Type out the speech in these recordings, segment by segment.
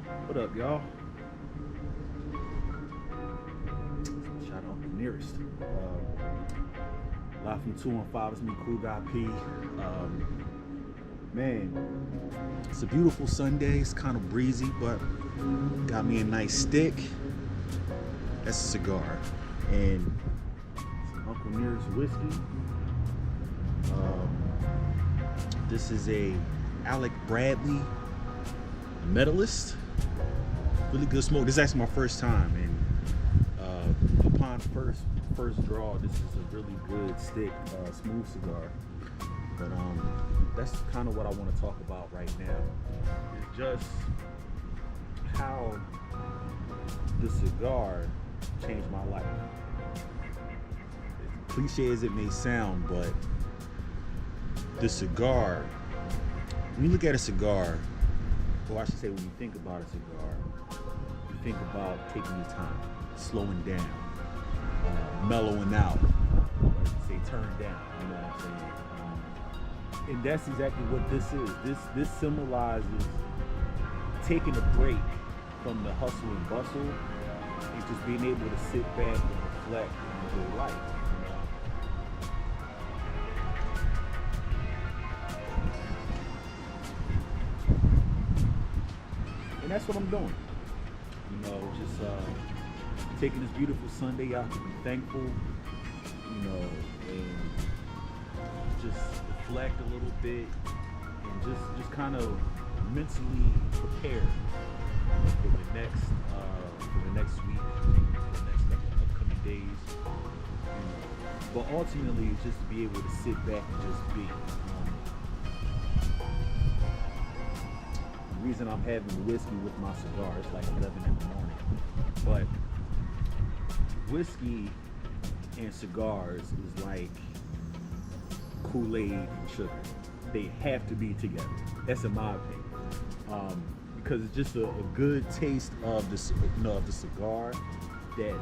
What up, y'all? Shout out the nearest. Live from 215, it's me, Cool Guy P. Man, it's a beautiful Sunday. It's kind of breezy, but got me a nice stick. That's a cigar. And some Uncle Nearest whiskey. This is a Alec Bradley Medalist. Really good smoke. This is actually my first time, and upon first draw, this is a really good stick, smooth cigar. But that's kind of what I want to talk about right now. Is just how the cigar changed my life. As cliche as it may sound, but the cigar, when you look at a cigar, or I should say when you think about a cigar, you think about taking your time, slowing down, mellowing out, or say turn down, you know what I'm saying? And that's exactly what this is. This symbolizes taking a break from the hustle and bustle and just being able to sit back and reflect and enjoy life. And that's what I'm doing. You know, just taking this beautiful Sunday out to be thankful, you know, and just reflect a little bit and just kind of mentally prepare for the next week, for the next couple upcoming days. But ultimately, just to be able to sit back and just be. The reason I'm having whiskey with my cigar, it's like 11 in the morning. But whiskey and cigars is like Kool-Aid and sugar. They have to be together. That's in my opinion. Because it's just a good taste of the cigar, that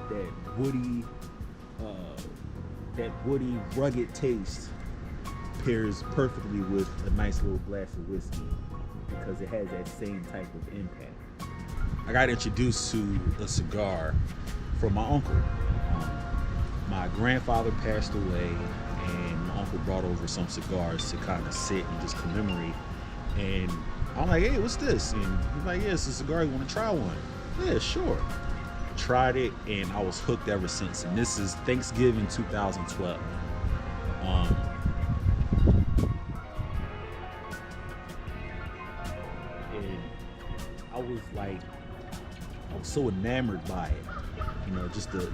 woody, rugged taste pairs perfectly with a nice little glass of whiskey, because it has that same type of impact. I got introduced to the cigar from my uncle. My grandfather passed away, and my uncle brought over some cigars to kind of sit and just commemorate. And I'm like, hey, what's this? And he's like, yeah, it's a cigar. You want to try one? Yeah, sure. Tried it, and I was hooked ever since. And this is Thanksgiving 2012. I was so enamored by it, you know, just the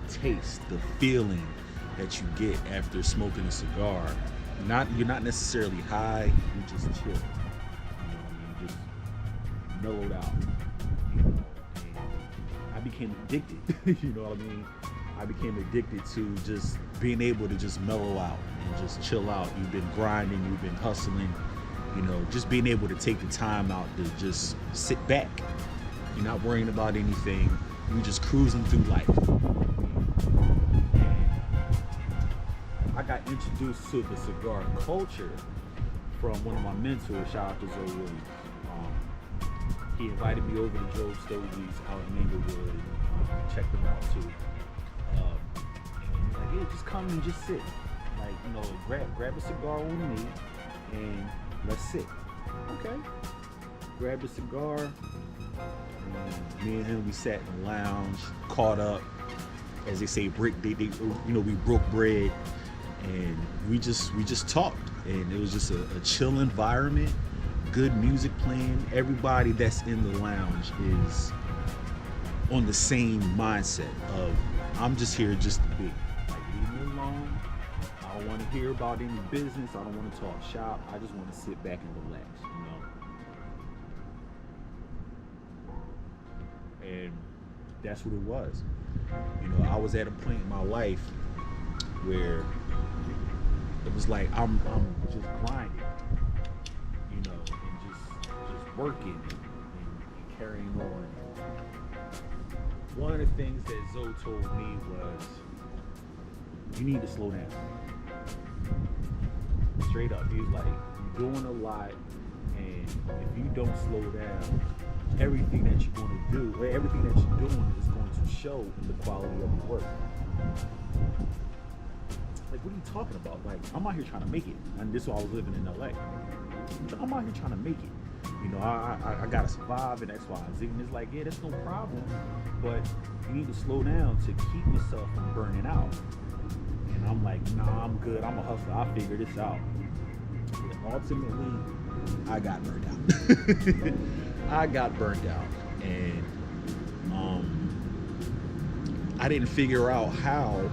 taste, the feeling that you get after smoking a cigar. You're not necessarily high, you just chill, you know, you just mellowed out, you know. And I became addicted, you know what I mean? I became addicted to just being able to just mellow out and just chill out. You've been grinding, you've been hustling, you know, just being able to take the time out to just sit back. You're not worrying about anything. You're just cruising through life. I got introduced to the cigar culture from one of my mentors. Shout out to Zoe Williams. He invited me over to Joe Stogie's out in Inglewood. Check them out too. And he's like, yeah, just come and just sit. Like, you know, grab a cigar with me and let's sit. Okay. Grabbed a cigar. Me and him, we sat in the lounge, caught up, as they say, we broke bread, and we just talked, and it was just a chill environment, good music playing. Everybody that's in the lounge is on the same mindset of, I'm just here just to be. Like, leave me alone. I don't want to hear about any business. I don't want to talk shop. I just want to sit back and relax, you know. And that's what it was. You know, I was at a point in my life where it was like I'm just grinding, you know, and just working and carrying on. One of the things that Zoe told me was, you need to slow down. Straight up, he was like, you're doing a lot, and if you don't slow down, everything that you're going to do, or everything that you're doing is going to show in the quality of your work. Like, what are you talking about? Like, I'm out here trying to make it. And this is why I was living in LA. I'm out here trying to make it. You know, I gotta survive, and that's why I was and it's like, yeah, that's no problem. But you need to slow down to keep yourself from burning out. And I'm like, nah, I'm good. I'm a hustler. I'll figure this out. And ultimately, I got burned out. I got burned out. And I didn't figure out how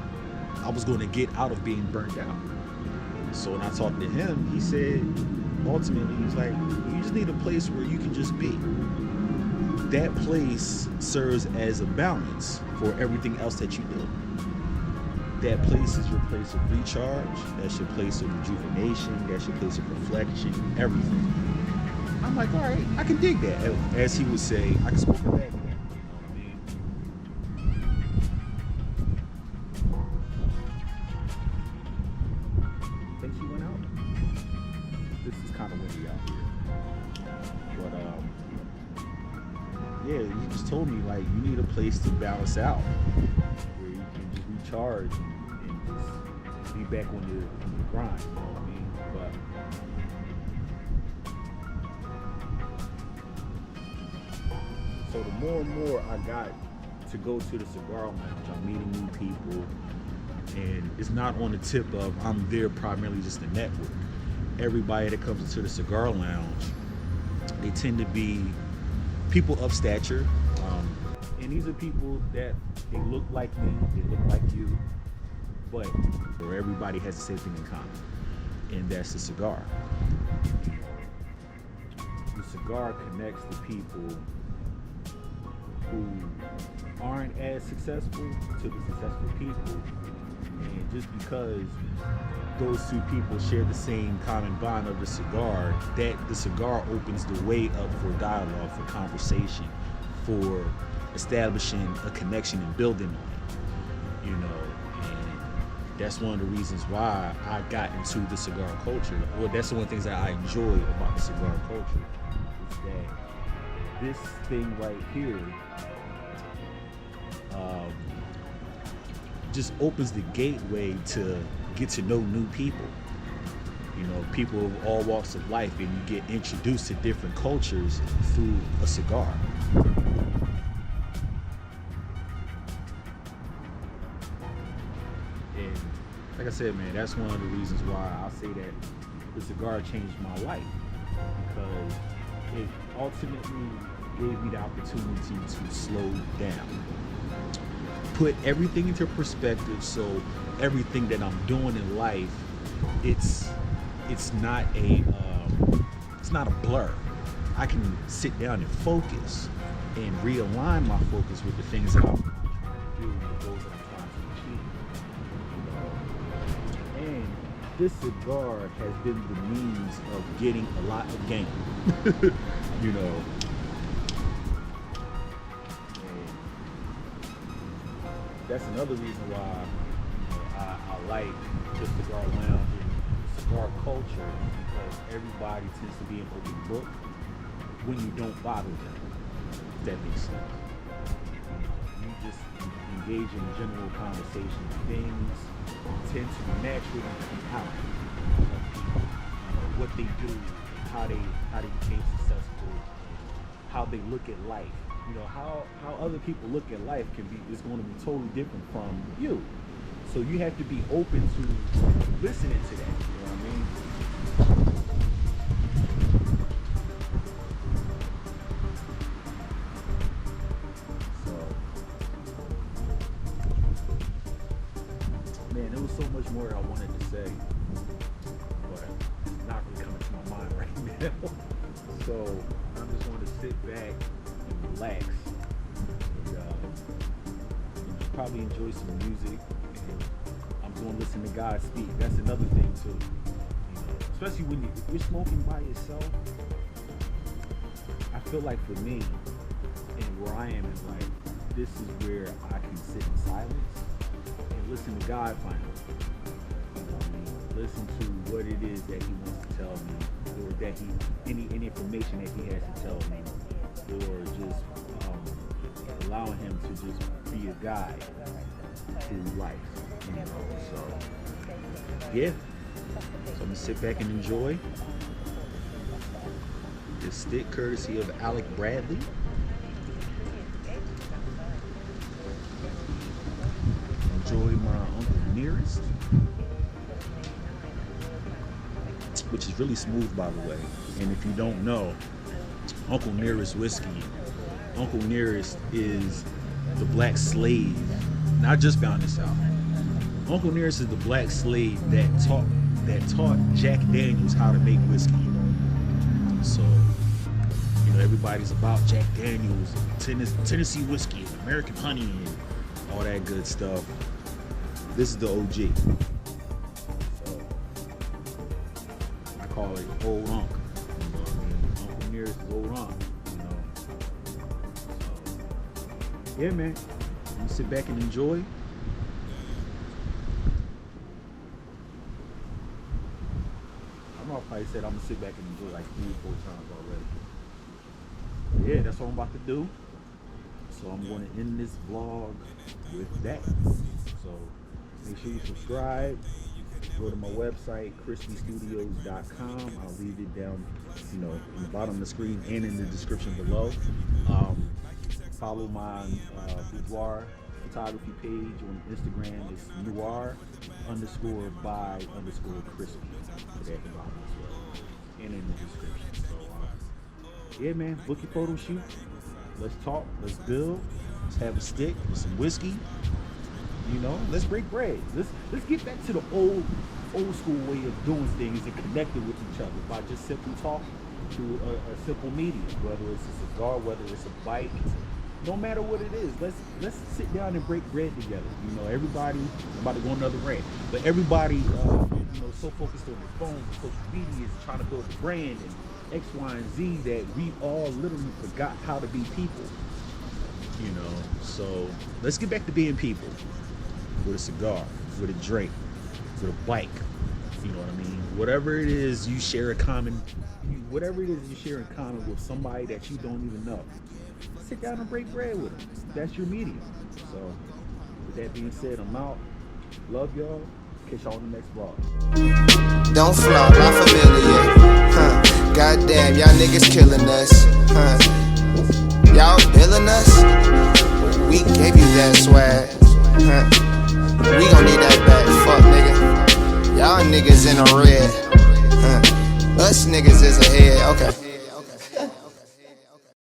I was going to get out of being burned out. So when I talked to him, he said, ultimately, he's like, you just need a place where you can just be. That place serves as a balance for everything else that you do. That place is your place of recharge. That's your place of rejuvenation. That's your place of reflection, everything. I'm like, all right, I can dig that. As he would say, I can smoke a bag. Yeah, he just told me, like, you need a place to balance out where you can just recharge and just be back on the grind, you know what I mean? But so the more and more I got to go to the Cigar Lounge, I'm meeting new people, and it's not on the tip of I'm there primarily just to network. Everybody that comes into the Cigar Lounge, they tend to be people of stature, and these are people that they look like me, they look like you, but where everybody has the same thing in common, and that's the cigar. The cigar connects the people who aren't as successful to the successful people, and just because those two people share the same common bond of the cigar, that the cigar opens the way up for dialogue, for conversation, for establishing a connection and building on it, you know. And that's one of the reasons why I got into the cigar culture. Well, that's one of the things that I enjoy about the cigar culture, is that this thing right here just opens the gateway to get to know new people, you know, people of all walks of life, and you get introduced to different cultures through a cigar. And like I said, man, that's one of the reasons why I say that the cigar changed my life, because it ultimately gave me the opportunity to slow down, put everything into perspective, so everything that I'm doing in life, it's not a blur. I can sit down and focus and realign my focus with the things that I'm trying to do and the goals that I'm trying to achieve. And this cigar has been the means of getting a lot of game. You know. That's another reason why, you know, I like the Cigar Lounge and cigar culture, because everybody tends to be an open book when you don't bother them, if that makes sense. You just engage in general conversation. Things tend to naturally come out. You know, what they do, how they became successful, how they look at life. You know, how other people look at life is going to be totally different from you. So you have to be open to listening to that. You know what I mean? So, man, there was so much more I wanted to say, but it's not really coming to my mind right now. So I just want to sit back, relax, and just probably enjoy some music. And I'm going to listen to God speak. That's another thing too. You know, especially if you're smoking by yourself. I feel like for me, and where I am in life, this is where I can sit in silence and listen to God finally. You know what I mean? Listen to what it is that He wants to tell me, or that any information that He has to tell me. or just allowing him to just be a guide through life. So yeah. So I'm gonna sit back and enjoy this stick courtesy of Alec Bradley. Enjoy my Uncle Nearest, which is really smooth, by the way. And if you don't know, Uncle Nearest whiskey, Uncle Nearest is the black slave, not just found this out. Uncle Nearest is the black slave that taught Jack Daniels how to make whiskey. So, everybody's about Jack Daniels, Tennessee whiskey, and American honey, and all that good stuff. This is the OG. So, I call it Old Unc. Uncle Nearest is Old Unc. So, yeah, man. I'm gonna sit back and enjoy. I probably said I'm gonna sit back and enjoy like 3 or 4 times already. Yeah, that's what I'm about to do. So I'm going to end this vlog with that. So make sure you subscribe. Go to my website, crispystudios.com. I'll leave it down, in the bottom of the screen and in the description below. Follow my boudoir photography page on Instagram. It's noir_by_crispy. Put that at the bottom as well, and in the description. So yeah, man, book your photo shoot. Let's talk. Let's build. Let's have a stick with some whiskey. Let's break bread. Let's get back to the old school way of doing things and connecting with each other by just simply talking through a simple medium, whether it's a cigar, whether it's a bike. No matter what it is, let's sit down and break bread together. Everybody, I'm about to go another rant, but everybody, so focused on their phones and social media is trying to build a brand and X, Y, and Z that we all literally forgot how to be people. So let's get back to being people with a cigar, with a drink, with a bike. You know what I mean? Whatever it is you share in common with somebody that you don't even know. Sit down and break bread with them. That's your medium. So with that being said, I'm out. Love y'all. Catch y'all on the next vlog. Don't flop, not familiar. Goddamn, y'all niggas killing us. Y'all billing us? We gave you that swag. We gon' need that back, fuck nigga. Y'all niggas in the red. Us niggas is ahead, okay.